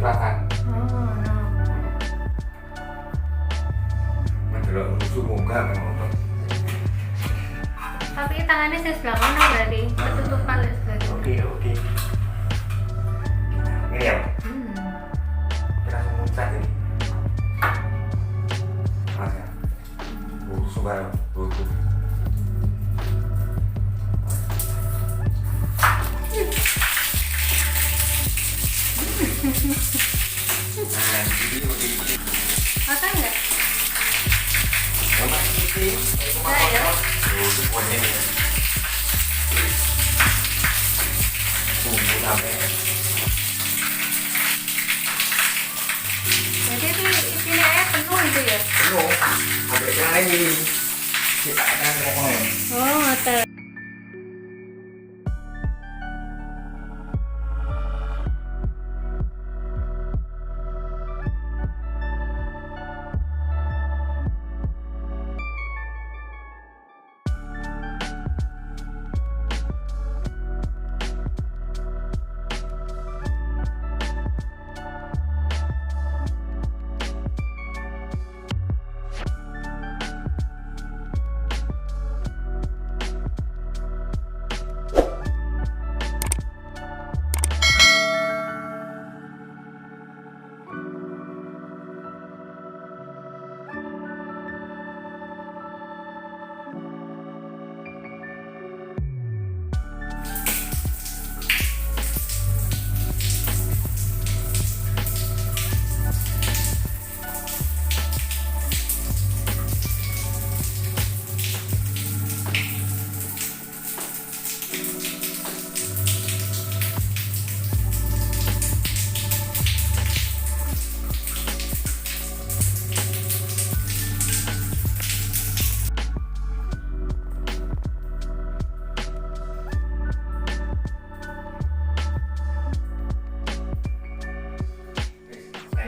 ciprakan. Oh, no. Mendelok lucu munggah memang. Tapi tangannya saya sebelah mana berarti? Ketutupan sebelah kiri. Oke, oke. Ini ya, langsung muncrat ini. Mas ya. Suka lucu. Nah, ini begini. Makan nggak? Memang ini, Nah, ya. lucu punya ini. Bumbu sampai. Jadi itu isinya air penuh itu ya? Penuh, sampai yang lain ini. Kita akan ngomong. Oh, ngoten.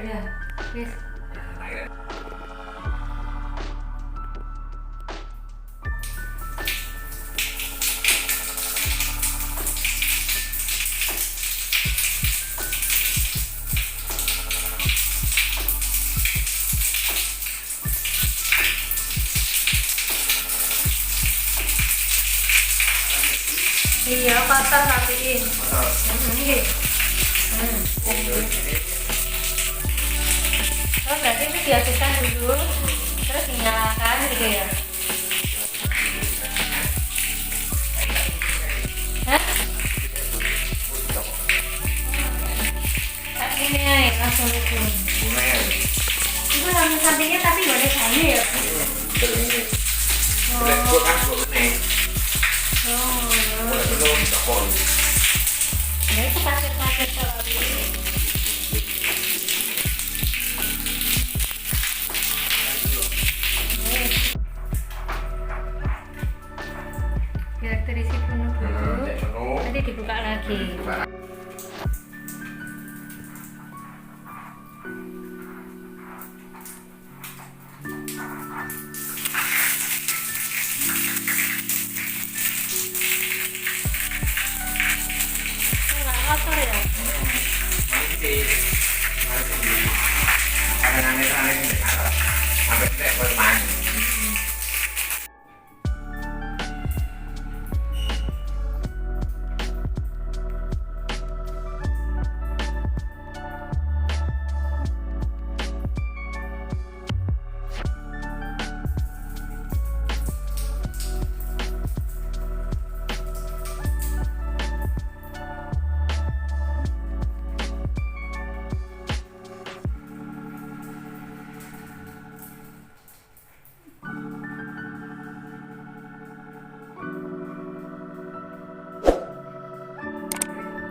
Ya, wis. Iya, kotor rapiin. Nggih. Oh, berarti itu dihaluskan dulu, terus dinyalakan gitu ya? Hah? Kayak gini aja, langsung itu. Itu samping-sampingnya tapi nggak ada kayu ya? Ya itu paket-paket kalau ini. Biar terisi penuh dulu, nanti dibuka lagi. Nggak kotor ya? Sampai tidak bermain.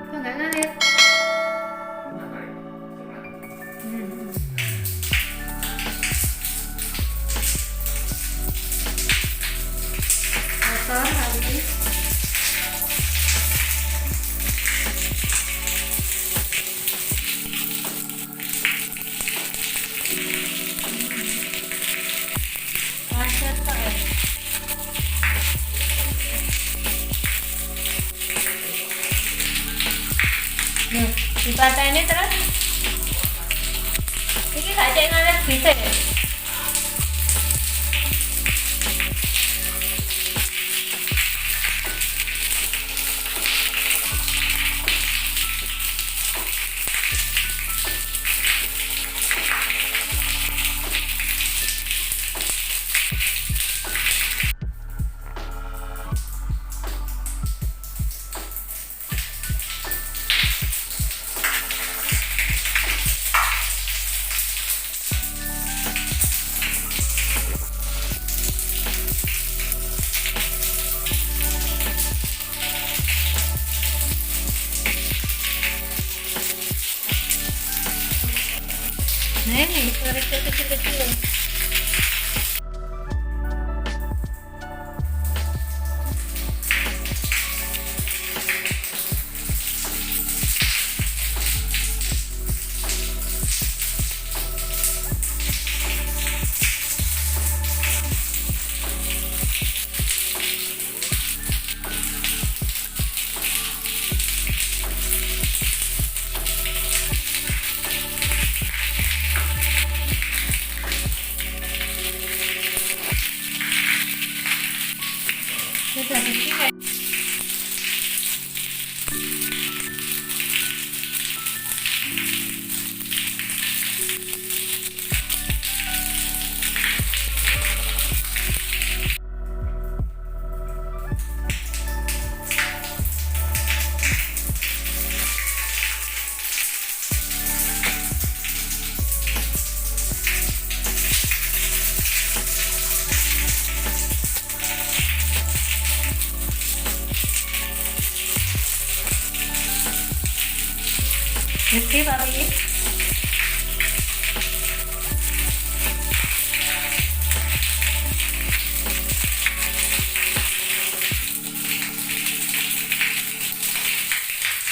Kok nggak ngalir? Kotor habis. Macet kok ya? Nih, dipatahin ini terus Ini kacang alat bisa ya? Nih, suara kecil-kecil. Sudah kecil. Kecil tapi